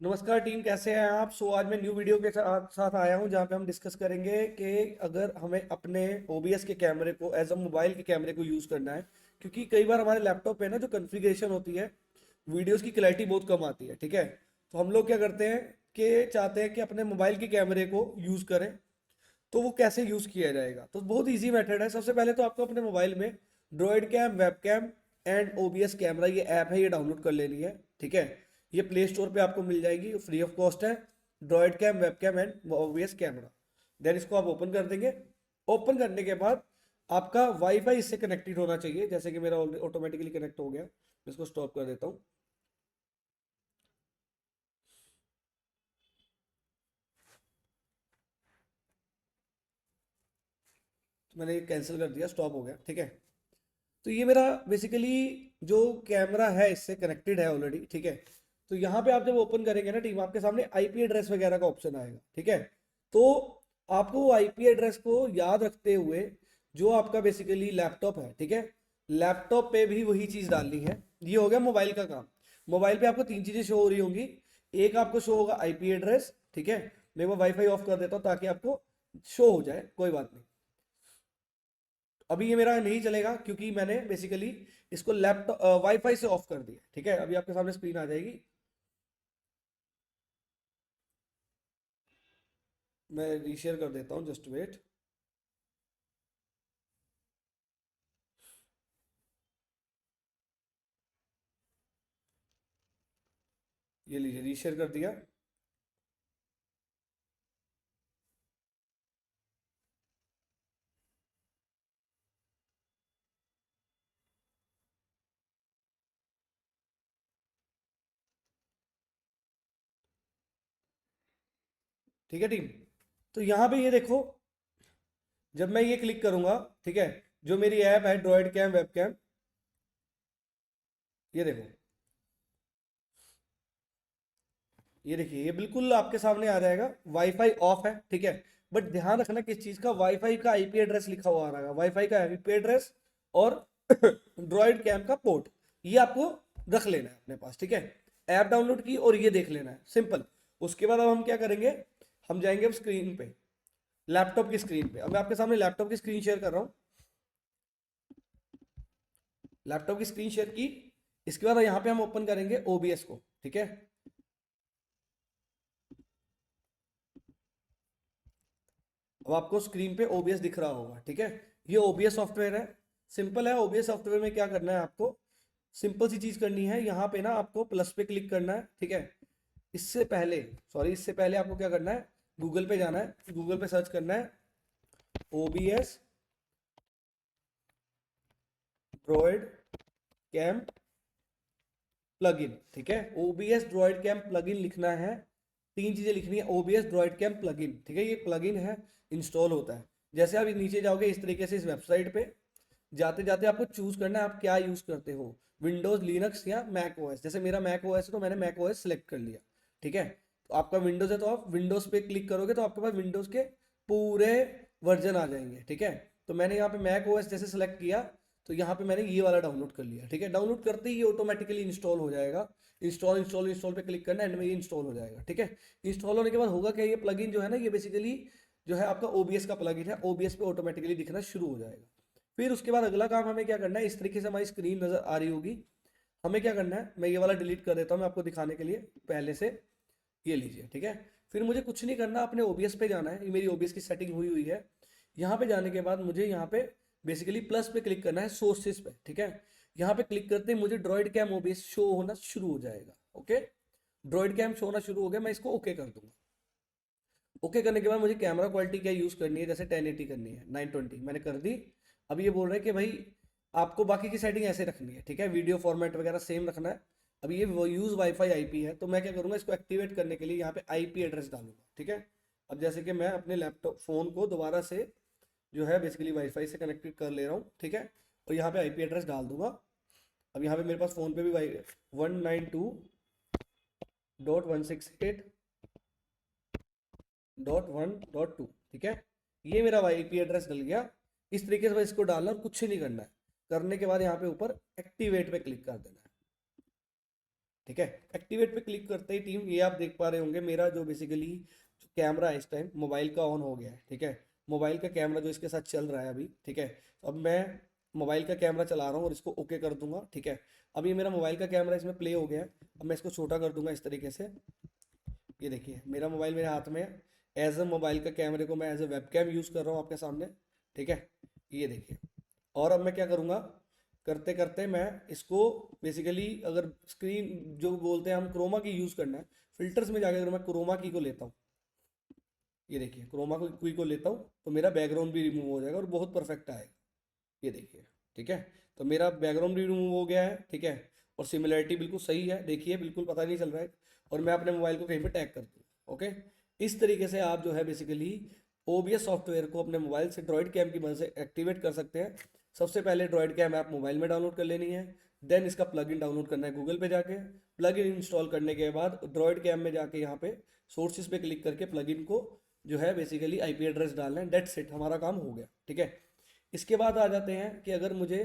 नमस्कार टीम, कैसे हैं आप? आज मैं न्यू वीडियो के साथ आया हूं जहां पे हम डिस्कस करेंगे कि अगर हमें अपने OBS के कैमरे को एज अ मोबाइल के कैमरे को यूज़ करना है, क्योंकि कई बार हमारे लैपटॉप पे ना जो कॉन्फ़िगरेशन होती है, वीडियोस की क्लैरिटी बहुत कम आती है। ठीक है, तो हम लोग क्या करते हैं कि चाहते हैं कि अपने मोबाइल के कैमरे को यूज़ करें। तो वो कैसे यूज़ किया जाएगा? तो बहुत ईजी मेथड है। सबसे पहले तो आपको अपने मोबाइल में DroidCam, webcam and OBS camera, ये ऐप है, ये डाउनलोड कर लेनी है। ठीक है, ये प्ले स्टोर पे आपको मिल जाएगी, फ्री ऑफ कॉस्ट है। DroidCam, webcam and OBS camera. Then इसको आप ओपन कर देंगे। ओपन करने के बाद आपका वाईफाई इससे कनेक्टेड होना चाहिए, जैसे कि मेरा ऑटोमेटिकली कनेक्ट हो गया। मैं इसको स्टॉप कर देता हूँ। तो मैंने ये कैंसिल कर दिया, स्टॉप हो गया। ठीक है, तो ये मेरा बेसिकली जो कैमरा है इससे कनेक्टेड है ऑलरेडी। ठीक है, तो यहाँ पे आप जब ओपन करेंगे ना टीम, आपके सामने IP एड्रेस वगैरह का ऑप्शन आएगा। ठीक है, तो आपको वो IP एड्रेस को याद रखते हुए जो आपका बेसिकली लैपटॉप है, ठीक है, लैपटॉप पे भी वही चीज़ डालनी है। ये हो गया मोबाइल का काम। मोबाइल पे आपको तीन चीज़ें शो हो रही होंगी। एक आपको शो होगा IP एड्रेस। ठीक है, मैं वो वाईफाई ऑफ कर देता हूँ ताकि आपको शो हो जाए, कोई बात नहीं। अभी ये मेरा नहीं चलेगा क्योंकि मैंने बेसिकली इसको लैपटॉप वाईफाई से ऑफ कर दिया। ठीक है, अभी आपके सामने स्क्रीन आ जाएगी। मैं रीशेयर कर देता हूँ, जस्ट वेट। ये लीजिए, रीशेयर कर दिया। ठीक है टीम, तो यहाँ पे ये देखो, जब मैं ये क्लिक करूंगा, ठीक है, जो मेरी ऐप है ड्रॉइड कैम, वेब कैम, ये देखो, ये देखिए, ये बिल्कुल आपके सामने आ जाएगा। वाईफाई ऑफ है। ठीक है, बट ध्यान रखना किस चीज का, वाईफाई का IP एड्रेस लिखा हुआ आ रहा है, वाईफाई का IP एड्रेस और ड्रॉइड कैम का पोर्ट, ये आपको रख लेना है अपने पास। ठीक है, ऐप डाउनलोड की और ये देख लेना है, सिंपल। उसके बाद अब हम क्या करेंगे, हम जाएंगे अब स्क्रीन पे, लैपटॉप की स्क्रीन पे। अब मैं आपके सामने लैपटॉप की स्क्रीन शेयर कर रहा हूँ। लैपटॉप की स्क्रीन शेयर की। इसके बाद यहाँ पे हम ओपन करेंगे OBS को। ठीक है, अब आपको स्क्रीन पे OBS दिख रहा होगा। ठीक है, ये OBS सॉफ्टवेयर है। सिंपल है। OBS सॉफ्टवेयर में क्या करना है आपको, सिंपल सी चीज करनी है। यहाँ पे ना आपको प्लस पे क्लिक करना है। ठीक है, इससे पहले, सॉरी, इससे पहले आपको क्या करना है, गूगल पे जाना है, गूगल पे सर्च करना है OBS ड्रॉइड कैम प्लगइन। ठीक है, OBS ड्रॉइड कैम प्लगइन लिखना है। तीन चीजें लिखनी है, OBS ड्रॉइड कैम प्लगइन। ठीक है, ये प्लगइन है, इंस्टॉल होता है। जैसे आप नीचे जाओगे इस तरीके से, इस वेबसाइट पे जाते जाते आपको चूज करना है आप क्या यूज करते हो, विंडोज, लिनक्स या मैक OS। जैसे मेरा मैक OS है तो मैंने मैक OS सेलेक्ट कर लिया। ठीक है, तो आपका विंडोज है तो आप विंडोज पे क्लिक करोगे तो आपके पास विंडोज के पूरे वर्जन आ जाएंगे। ठीक है, तो मैंने यहाँ पे मैक OS जैसे सेलेक्ट किया, तो यहाँ पे मैंने ये वाला डाउनलोड कर लिया। ठीक है, डाउनलोड करते ही ये ऑटोमेटिकली इंस्टॉल हो जाएगा। इंस्टॉल इंस्टॉल इंस्टॉल पे क्लिक करना, एंड में ये इंस्टॉल हो जाएगा। ठीक है, इंस्टॉल होने के बाद होगा क्या, ये प्लगइन जो है ना, ये बेसिकली जो है आपका OBS का प्लगइन है, OBS पे ऑटोमेटिकली दिखना शुरू हो जाएगा। फिर उसके बाद अगला काम हमें क्या करना है, इस तरीके से हमारी स्क्रीन नजर आ रही होगी। हमें क्या करना है, मैं ये वाला डिलीट कर देता हूँ मैं आपको दिखाने के लिए पहले से। ये लीजिए। ठीक है, फिर मुझे कुछ नहीं करना, अपने OBS पे जाना है। ये मेरी OBS की सेटिंग हुई हुई है। यहाँ पे जाने के बाद मुझे यहाँ पे बेसिकली प्लस पे क्लिक करना है, सोर्सेज पे। ठीक है, यहाँ पे क्लिक करते ही मुझे ड्रॉइड कैम OBS शो होना शुरू हो जाएगा। ओके, ड्रॉइड कैम शो होना शुरू हो गया, मैं इसको ओके कर दूंगा। ओके करने के बाद मुझे कैमरा क्वालिटी क्या यूज़ करनी है, जैसे 1080 करनी है, 920 मैंने कर दी। अब ये बोल रहा है कि भाई आपको बाकी की सेटिंग ऐसे रखनी है। ठीक है, वीडियो फॉर्मेट वगैरह सेम रखना है। अब ये यूज़ वाईफाई IP है, तो मैं क्या करूँगा, इसको एक्टिवेट करने के लिए यहाँ पे IP एड्रेस डालूंगा। ठीक है, अब जैसे कि मैं अपने लैपटॉप फ़ोन को दोबारा से जो है बेसिकली वाईफाई से कनेक्टेड कर ले रहा हूँ। ठीक है, और यहाँ पे IP एड्रेस डाल दूंगा। अब यहाँ पे मेरे पास फ़ोन पे भी वाई 192.168.1.2। ठीक है, ये मेरा IP एड्रेस डल गया। इस तरीके से बस इसको डालना और कुछ नहीं करना है। करने के बाद यहाँ पे ऊपर एक्टिवेट पे क्लिक कर देना है। ठीक है। एक्टिवेट पे क्लिक करते ही टीम ये आप देख पा रहे होंगे मेरा जो बेसिकली जो कैमरा है इस टाइम मोबाइल का ऑन हो गया है, ठीक है। मोबाइल का कैमरा जो इसके साथ चल रहा है अभी, ठीक है। अब मैं मोबाइल का कैमरा चला रहा हूँ और इसको ओके कर दूंगा, ठीक है। अब ये मेरा मोबाइल का कैमरा इसमें प्ले हो गया है। अब मैं इसको छोटा कर दूंगा इस तरीके से। ये देखिए मेरा मोबाइल मेरे हाथ में है। एज अ मोबाइल का कैमरे को मैं as a webcam use कर रहा हूँ आपके सामने, ठीक है। ये देखिए। और अब मैं क्या करूँगा, करते करते मैं इसको बेसिकली अगर स्क्रीन जो बोलते हैं हम क्रोमा की यूज़ करना है, फिल्टर्स में जाकर अगर मैं क्रोमा की को लेता हूँ, ये देखिए क्रोमा की को लेता हूँ तो मेरा बैकग्राउंड भी रिमूव हो जाएगा और बहुत परफेक्ट आएगा। ये देखिए, ठीक है। तो मेरा बैकग्राउंड भी रिमूव हो गया है, ठीक है। और सिमिलरिटी बिल्कुल सही है, देखिए बिल्कुल पता नहीं चल रहा है। और मैं अपने मोबाइल को कहीं पे टैग कर दूँ, ओके। इस तरीके से आप जो है बेसिकली OBS सॉफ्टवेयर को अपने मोबाइल से ड्रॉइड कैम की मदद से एक्टिवेट कर सकते हैं। सबसे पहले ड्रॉइड कैम ऐप मोबाइल में डाउनलोड कर लेनी है, देन इसका प्लगइन डाउनलोड करना है गूगल पे जाके। प्लगइन इंस्टॉल करने के बाद ड्रॉइड कैम में जाके यहाँ पे सोर्सेज पे क्लिक करके प्लगइन को जो है बेसिकली IP एड्रेस डालना है, डेट्स इट, हमारा काम हो गया, ठीक है। इसके बाद आ जाते हैं कि अगर मुझे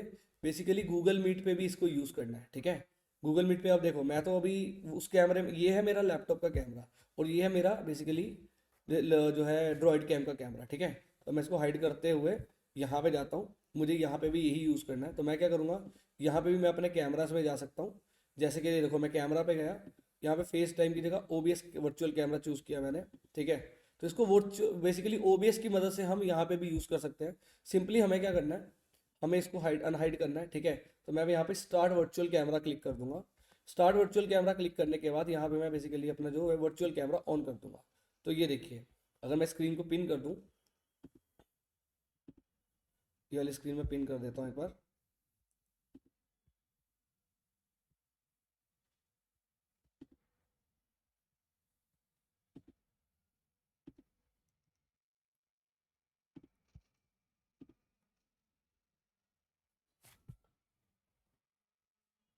बेसिकली गूगल मीट पे भी इसको यूज़ करना है, ठीक है। गूगल मीट पे आप देखो मैं तो अभी उस कैमरे में, ये है मेरा लैपटॉप का कैमरा और ये है मेरा बेसिकली जो है ड्रॉइड कैम का कैमरा, ठीक है। तो मैं इसको हाइड करते हुए यहाँ पे जाता हूँ, मुझे यहाँ पे भी यही यूज़ करना है। तो मैं क्या करूँगा, यहाँ पे भी मैं अपने कैमरास में जा सकता हूँ। जैसे कि ये देखो मैं कैमरा पे गया, यहाँ पे फेस टाइम की जगह OBS वर्चुअल कैमरा चूज़ किया मैंने, ठीक है। तो इसको बेसिकली OBS की मदद से हम यहाँ पे भी यूज़ कर सकते हैं। सिंपली हमें क्या करना है, हमें इसको हाइड अनहाइड करना है, ठीक है। तो मैं यहाँ पे स्टार्ट वर्चुअल कैमरा क्लिक कर दूंगा। स्टार्ट वर्चुअल कैमरा क्लिक करने के बाद यहाँ पे मैं बेसिकली अपना जो है वर्चुअल कैमरा ऑन कर दूंगा। तो ये देखिए अगर मैं स्क्रीन को पिन कर दूँ, ये वाली स्क्रीन में पिन कर देता हूँ एक बार।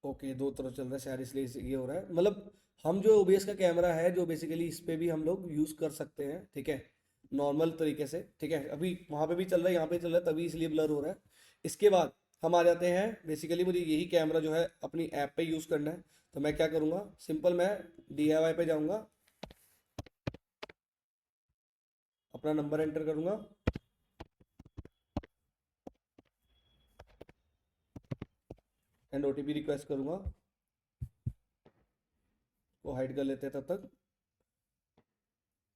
ओके, दो तरफ चल रहा है शायद इसलिए ये हो रहा है, मतलब हम जो OBS का कैमरा है जो बेसिकली इस पे भी हम लोग यूज़ कर सकते हैं, ठीक है, नॉर्मल तरीके से, ठीक है। अभी वहाँ पे भी चल रहा है, यहाँ पे चल रहा है, तभी इसलिए ब्लर हो रहा है। इसके बाद हम आ जाते हैं, बेसिकली मुझे यही कैमरा जो है अपनी ऐप पे यूज़ करना है। तो मैं क्या करूँगा, सिंपल मैं DIY पे जाऊँगा, अपना नंबर एंटर करूँगा, एंड OTP रिक्वेस्ट करूँगा। वो हाइड कर लेते हैं तब तक,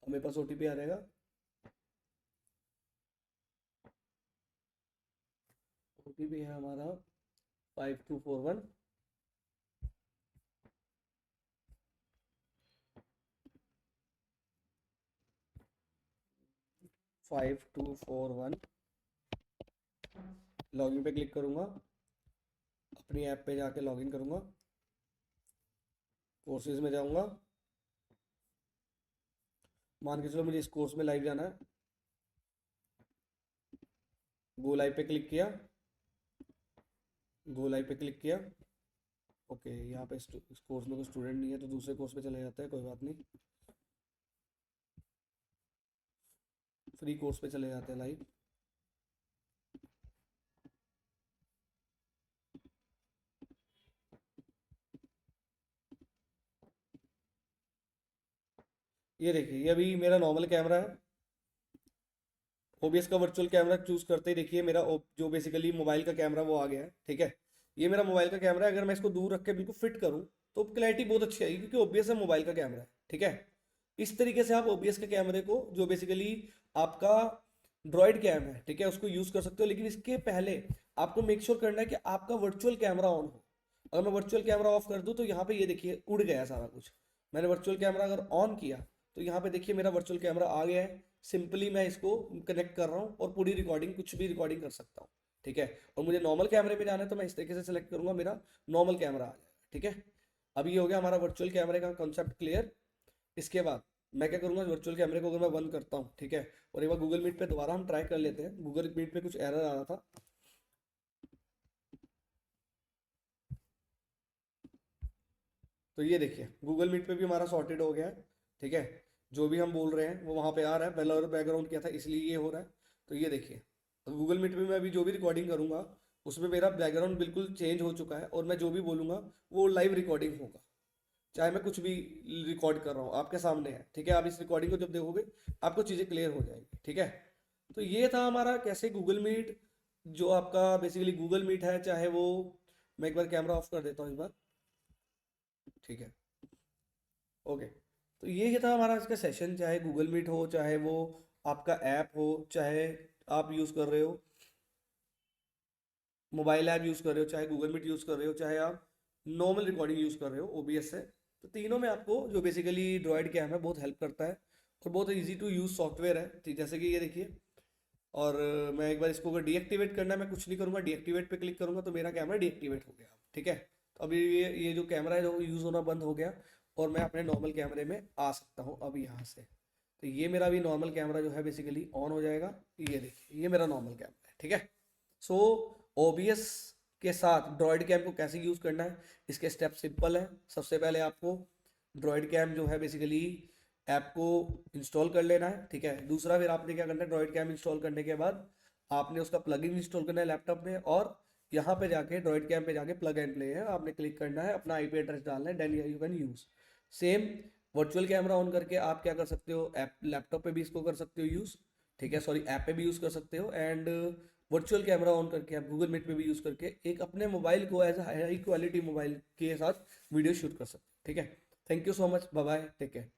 मेरे पास OTP आ जाएगा। OTP है हमारा 5241। 5241। लॉगिन पे क्लिक करूँगा, अपनी ऐप पे जाके लॉगिन करूँगा, कोर्सेज में जाऊँगा, मान के चलो मुझे इस कोर्स में लाइव जाना है। गो लाइव पे क्लिक किया, गो लाइव पे क्लिक किया। ओके, यहाँ पे इस कोर्स में कोई स्टूडेंट नहीं है तो दूसरे कोर्स पे चले जाते हैं, कोई बात नहीं। फ्री कोर्स पे चले जाते हैं लाइव। ये देखिए ये अभी मेरा नॉर्मल कैमरा है। OBS का वर्चुअल कैमरा चूज करते ही देखिए मेरा जो बेसिकली मोबाइल का कैमरा वो आ गया है, ठीक है। ये मेरा मोबाइल का कैमरा है, अगर मैं इसको दूर रख के बिल्कुल फिट करूँ तो क्लैरिटी बहुत अच्छी आएगी क्योंकि OBS है मोबाइल का कैमरा है, ठीक है। इस तरीके से आप OBS के कैमरे को जो बेसिकली आपका ड्रॉइड कैम है, ठीक है, उसको यूज कर सकते हो। लेकिन इसके पहले आपको मेक श्योर करना है कि आपका वर्चुअल कैमरा ऑन हो। अगर मैं वर्चुअल कैमरा ऑफ कर दूं तो यहाँ पे ये देखिए उड़ गया सारा कुछ। मैंने वर्चुअल कैमरा अगर ऑन किया तो यहाँ पे देखिए मेरा वर्चुअल कैमरा आ गया है। सिंपली मैं इसको कनेक्ट कर रहा हूँ और पूरी रिकॉर्डिंग कुछ भी रिकॉर्डिंग कर सकता हूँ, ठीक है। और मुझे नॉर्मल कैमरे में जाना है तो मैं इस तरीके से सेलेक्ट करूंगा, मेरा नॉर्मल कैमरा आ जाएगा, ठीक है। अब ये हो गया हमारा वर्चुअल कैमरे का कॉन्सेप्ट क्लियर। इसके बाद मैं क्या करूंगा, वर्चुअल कैमरे को अगर मैं बंद करता हूँ, ठीक है, और एक बार गूगल मीट पे दोबारा हम ट्राई कर लेते हैं। गूगल मीट पे कुछ एरर आ रहा था, तो ये देखिए गूगल मीट पे भी हमारा सॉर्टेड हो गया है, ठीक है। जो भी हम बोल रहे हैं वो वहाँ पे आ रहा है, पहला बैकग्राउंड किया था इसलिए ये हो रहा है। तो ये देखिए गूगल मीट पे मैं अभी जो भी रिकॉर्डिंग करूँगा उसमें मेरा बैकग्राउंड बिल्कुल चेंज हो चुका है और मैं जो भी बोलूँगा वो लाइव रिकॉर्डिंग होगा। चाहे मैं कुछ भी रिकॉर्ड कर रहा हूँ आपके सामने है, ठीक है। आप इस रिकॉर्डिंग को जब देखोगे आपको चीज़ें क्लियर हो जाएगी, ठीक है। तो ये था हमारा कैसे गूगल मीट, जो आपका बेसिकली गूगल मीट है, चाहे वो, मैं एक बार कैमरा ऑफ कर देता हूँ इस बार, ठीक है, ओके। तो ये था हमारा आज का सेशन, चाहे गूगल मीट हो, चाहे वो आपका ऐप हो, चाहे आप यूज़ कर रहे हो मोबाइल ऐप यूज़ कर रहे हो, चाहे गूगल मीट यूज़ कर रहे हो, चाहे आप नॉर्मल रिकॉर्डिंग यूज़ कर रहे हो ओबीएस से, तो तीनों में आपको जो बेसिकली ड्रॉइड कैम है बहुत हेल्प करता है और बहुत इजी टू यूज़ सॉफ्टवेयर है, ठीक, जैसे कि ये देखिए। और मैं एक बार इसको अगर डीएक्टिवेट करना है, मैं कुछ नहीं करूँगा, डीएक्टिवेट पे क्लिक करूँगा तो मेरा कैमरा डीएक्टिवेट हो गया, ठीक है। तो अभी ये जो कैमरा है जो यूज़ होना बंद हो गया और मैं अपने नॉर्मल कैमरे में आ सकता हूँ अब यहाँ से। तो ये मेरा भी नॉर्मल कैमरा जो है बेसिकली ऑन हो जाएगा, ये देखिए ये मेरा नॉर्मल कैमरा है, ठीक है। सो ओबीएस के साथ ड्रॉइड कैम को कैसे यूज़ करना है, इसके स्टेप सिंपल है। सबसे पहले आपको ड्रॉइड कैम जो है बेसिकली ऐप को इंस्टॉल कर लेना है, ठीक है। दूसरा फिर आपने क्या करना है, ड्रॉइड कैम इंस्टॉल करने के बाद आपने उसका प्लगइन इंस्टॉल करना है लैपटॉप में, और यहाँ पे जाके ड्रॉइड कैम पे जाके प्लग एंड प्ले है, आपने क्लिक करना है, अपना आईपी एड्रेस डालना है, then you can use. Same virtual camera on करके आप क्या कर सकते हो, ऐप लैपटॉप पे भी इसको कर सकते हो यूज़, ठीक है, सॉरी ऐप पे भी यूज़ कर सकते हो। एंड वर्चुअल कैमरा ऑन करके आप गूगल मीट पे भी यूज़ करके एक अपने मोबाइल को एज हाई क्वालिटी मोबाइल के साथ वीडियो शूट कर सकते हो, ठीक है। Thank you so much, bye bye, take care.